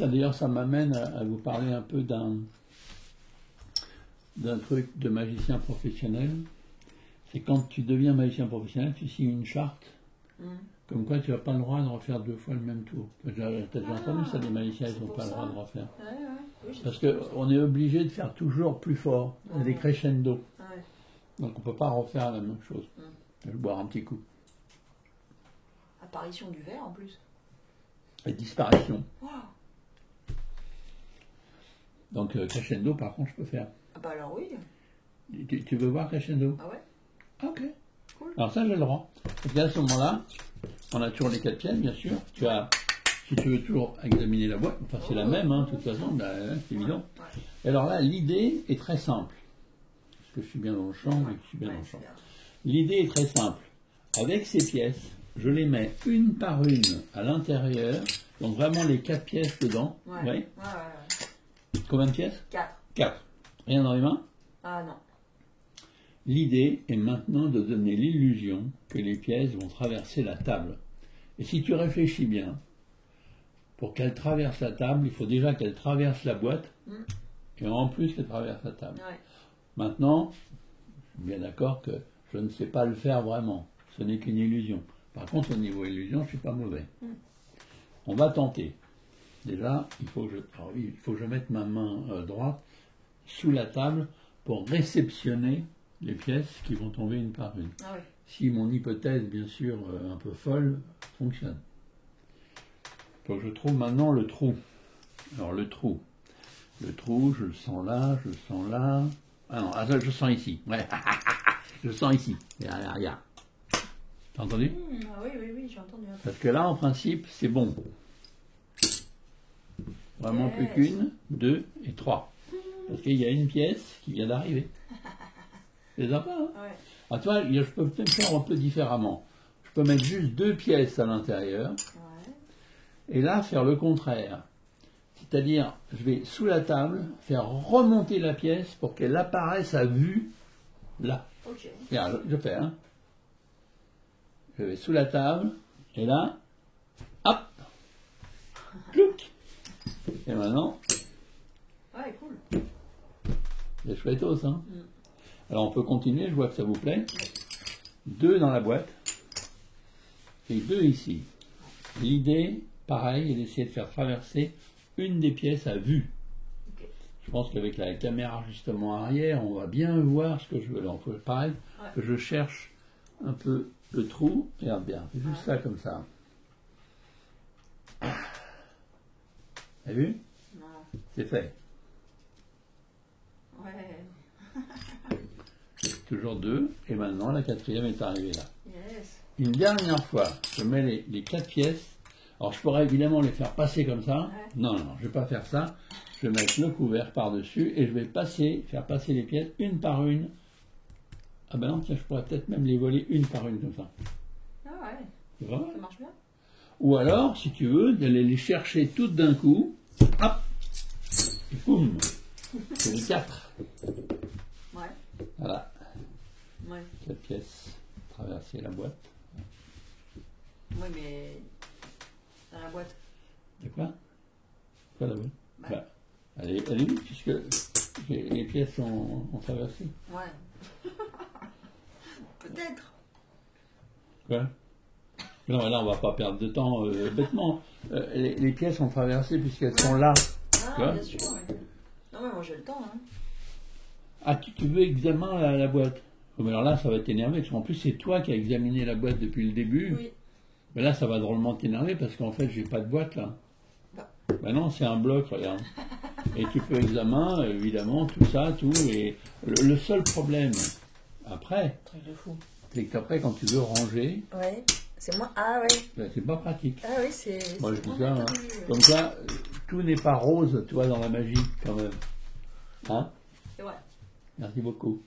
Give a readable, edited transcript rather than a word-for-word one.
Ça d'ailleurs, ça m'amène à vous parler un peu d'un truc de magicien professionnel. C'est quand tu deviens magicien professionnel, tu signes une charte, comme quoi tu n'as pas le droit de refaire 2 fois le même tour. Tu as déjà entendu ça, les magiciens, ils n'ont pas le droit de refaire. Oui, parce qu'on est obligé de faire toujours plus fort, des crescendo. Donc on ne peut pas refaire la même chose. Je vais boire un petit coup. Apparition du verre en plus. Et disparition. Wow. Donc crescendo, par contre, je peux faire. Ah bah alors oui. Tu veux voir crescendo? Ah ouais. Ah, ok. Cool. Alors ça, j'ai le droit. Parce qu'à ce moment-là, on a toujours les 4 pièces, bien sûr. Tu as, si tu veux toujours examiner la boîte, enfin c'est la même, hein, de toute façon, bah, c'est évident. Et alors là, l'idée est très simple. Est-ce que je suis bien dans le champ? Oui, je suis bien dans le champ. L'idée est très simple. Avec ces pièces, je les mets une par une à l'intérieur, donc vraiment les 4 pièces dedans. Ouais. Combien de pièces? 4. 4. Rien dans les mains? Ah non. L'idée est maintenant de donner l'illusion que les pièces vont traverser la table. Et si tu réfléchis bien, pour qu'elles traversent la table, il faut déjà qu'elles traversent la boîte, et en plus qu'elles traversent la table. Ouais. Maintenant, je suis bien d'accord que je ne sais pas le faire vraiment. Ce n'est qu'une illusion. Par contre, au niveau illusion, je ne suis pas mauvais. On va tenter. Déjà, il faut que je mette ma main droite sous la table pour réceptionner les pièces qui vont tomber une par une. Ah oui. Si mon hypothèse, bien sûr, un peu folle, fonctionne. Il faut que je trouve maintenant le trou. Alors le trou, je le sens là, je le sens là. Ah non, attends, je le sens ici. Ouais, je le sens ici. Regarde. T'as entendu? Ah oui, j'ai entendu. Parce que là, en principe, c'est bon. Vraiment plus qu'une, 2 et 3. Parce qu'il y a une pièce qui vient d'arriver. C'est sympa, hein? Ouais. Ah, tu vois, je peux peut-être faire un peu différemment. Je peux mettre juste 2 pièces à l'intérieur. Ouais. Et là, faire le contraire. C'est-à-dire, je vais sous la table, faire remonter la pièce pour qu'elle apparaisse à vue là. Ok. Regarde, je fais, hein. Je vais sous la table, et là, hop, clouc. Et maintenant, Ouais, cool. c'est chouettos, hein. Alors on peut continuer, je vois que ça vous plaît. 2 dans la boîte, et 2 ici. L'idée, pareil, est d'essayer de faire traverser une des pièces à vue. Okay. Je pense qu'avec la caméra justement arrière, on va bien voir ce que je veux. Alors, il faut pareil que je cherche un peu le trou. Regarde bien, c'est juste ça comme ça. T'as vu? Non. C'est fait. Ouais. Toujours 2, et maintenant la 4e est arrivée là. Yes. Une dernière fois, je mets les 4 pièces. Alors je pourrais évidemment les faire passer comme ça. Non, je ne vais pas faire ça. Je vais mettre le couvert par-dessus et je vais faire passer les pièces une par une. Ah ben non, tiens, je pourrais peut-être même les voler une par une comme ça. Ah ouais. C'est vrai? Ça marche bien. Ou alors, si tu veux, d'aller les chercher toutes d'un coup. Hop! Et boum! C'est les 4. Ouais. Voilà. Ouais. 4 pièces. Traverser la boîte. Oui, mais dans la boîte. De quoi? Quoi la boîte? Bah. Elle est vide puisque les pièces ont traversé. Ouais. Peut-être. Quoi? Non, là on va pas perdre de temps bêtement. Les pièces ont traversé puisqu'elles sont là. Ah, bien sûr, ouais. Non, mais moi j'ai le temps, hein. Ah, tu veux examiner la boîte? Oh, mais alors là, ça va t'énerver, parce qu'en plus, c'est toi qui as examiné la boîte depuis le début. Oui. Mais là, ça va drôlement t'énerver, parce qu'en fait, j'ai pas de boîte, là. Ben non, c'est un bloc, regarde. Et tu peux examiner, évidemment, tout ça, tout. Et le seul problème, après, Truc de fou. c'est qu'après, quand tu veux ranger, Ouais. C'est moi. Ah ouais. ben, c'est pas pratique. Ah oui, c'est. Moi, je dis ça, hein. Comme ça, tout n'est pas rose, tu vois, dans la magie, quand même. Hein? C'est vrai. Merci beaucoup.